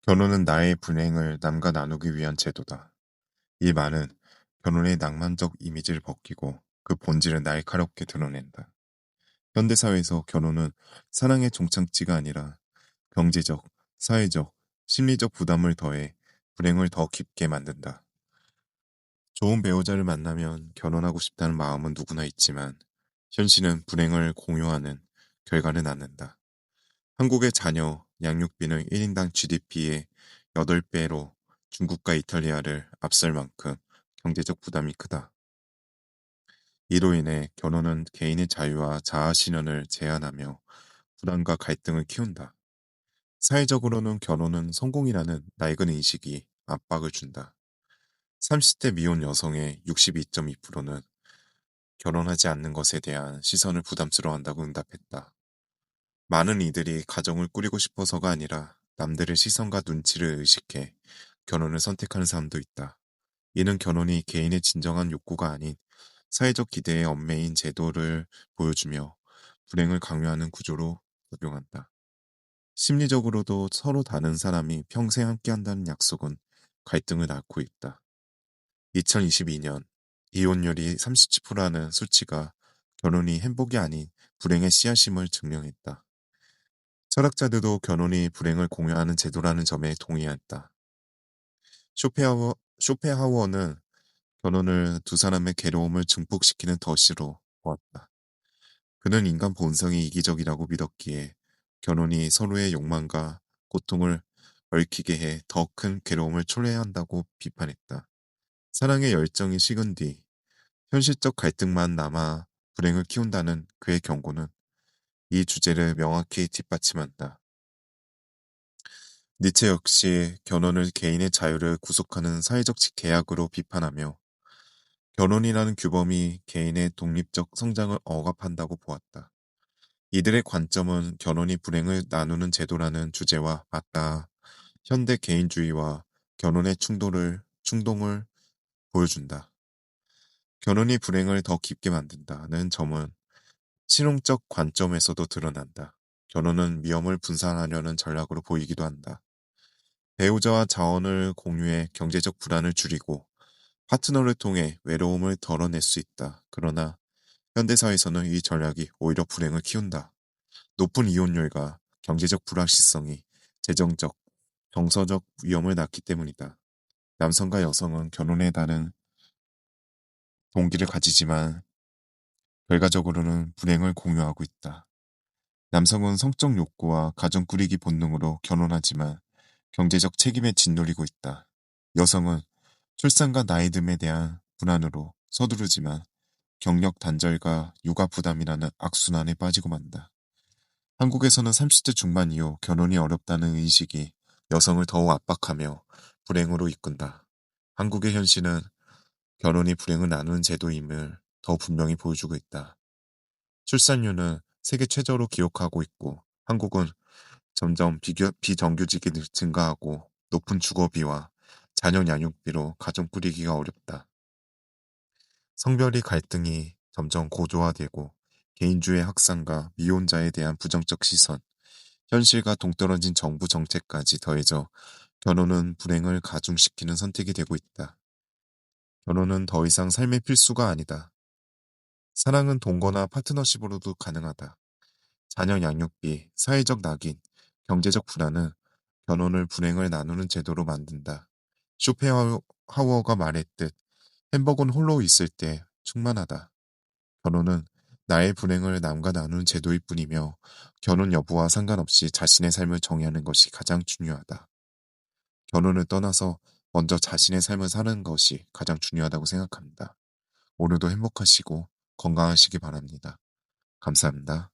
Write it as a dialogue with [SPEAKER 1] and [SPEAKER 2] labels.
[SPEAKER 1] 결혼은 나의 불행을 남과 나누기 위한 제도다. 이 말은 결혼의 낭만적 이미지를 벗기고 그 본질을 날카롭게 드러낸다. 현대사회에서 결혼은 사랑의 종착지가 아니라 경제적, 사회적, 심리적 부담을 더해 불행을 더 깊게 만든다. 좋은 배우자를 만나면 결혼하고 싶다는 마음은 누구나 있지만 현실은 불행을 공유하는 결과를 낳는다. 한국의 자녀 양육비는 1인당 GDP의 8배로 중국과 이탈리아를 앞설 만큼 경제적 부담이 크다. 이로 인해 결혼은 개인의 자유와 자아 실현을 제한하며 불안과 갈등을 키운다. 사회적으로는 결혼은 성공이라는 낡은 인식이 압박을 준다. 30대 미혼 여성의 62.2%는 결혼하지 않는 것에 대한 시선을 부담스러워한다고 응답했다. 많은 이들이 가정을 꾸리고 싶어서가 아니라 남들의 시선과 눈치를 의식해 결혼을 선택하는 사람도 있다. 이는 결혼이 개인의 진정한 욕구가 아닌 사회적 기대의 얽매인 제도를 보여주며 불행을 강요하는 구조로 작용한다. 심리적으로도 서로 다른 사람이 평생 함께한다는 약속은 갈등을 낳고 있다. 2022년 이혼율이 37%라는 수치가 결혼이 행복이 아닌 불행의 씨앗임을 증명했다. 철학자들도 결혼이 불행을 공유하는 제도라는 점에 동의했다. 쇼펜하우어는 결혼을 두 사람의 괴로움을 증폭시키는 덫으로 보았다. 그는 인간 본성이 이기적이라고 믿었기에 결혼이 서로의 욕망과 고통을 얽히게 해 더 큰 괴로움을 초래해야 한다고 비판했다. 사랑의 열정이 식은 뒤 현실적 갈등만 남아 불행을 키운다는 그의 경고는 이 주제를 명확히 뒷받침한다. 니체 역시 결혼을 개인의 자유를 구속하는 사회적 계약으로 비판하며 결혼이라는 규범이 개인의 독립적 성장을 억압한다고 보았다. 이들의 관점은 결혼이 불행을 나누는 제도라는 주제와 맞닿아 현대 개인주의와 결혼의 충동을 보여준다. 결혼이 불행을 더 깊게 만든다는 점은 실용적 관점에서도 드러난다. 결혼은 위험을 분산하려는 전략으로 보이기도 한다. 배우자와 자원을 공유해 경제적 불안을 줄이고 파트너를 통해 외로움을 덜어낼 수 있다. 그러나 현대사회에서는 이 전략이 오히려 불행을 키운다. 높은 이혼율과 경제적 불확실성이 재정적, 정서적 위험을 낳기 때문이다. 남성과 여성은 결혼에 다른 동기를 가지지만 결과적으로는 불행을 공유하고 있다. 남성은 성적 욕구와 가정 꾸리기 본능으로 결혼하지만 경제적 책임에 짓눌리고 있다. 여성은 출산과 나이듦에 대한 불안으로 서두르지만 경력 단절과 육아 부담이라는 악순환에 빠지고 만다. 한국에서는 30대 중반 이후 결혼이 어렵다는 인식이 여성을 더욱 압박하며 불행으로 이끈다. 한국의 현실은 결혼이 불행을 나누는 제도임을 더 분명히 보여주고 있다. 출산율은 세계 최저로 기록하고 있고 한국은 점점 비정규직이 증가하고 높은 주거비와 자녀 양육비로 가정 꾸리기가 어렵다. 성별의 갈등이 점점 고조화되고 개인주의 확산과 미혼자에 대한 부정적 시선, 현실과 동떨어진 정부 정책까지 더해져 결혼은 불행을 가중시키는 선택이 되고 있다. 결혼은 더 이상 삶의 필수가 아니다. 사랑은 동거나 파트너십으로도 가능하다. 자녀 양육비, 사회적 낙인, 경제적 불안은 결혼을 불행을 나누는 제도로 만든다. 쇼펜하우어가 말했듯 햄버거는 홀로 있을 때 충만하다. 결혼은 나의 불행을 남과 나누는 제도일 뿐이며 결혼 여부와 상관없이 자신의 삶을 정의하는 것이 가장 중요하다. 결혼을 떠나서 먼저 자신의 삶을 사는 것이 가장 중요하다고 생각합니다. 오늘도 행복하시고 건강하시기 바랍니다. 감사합니다.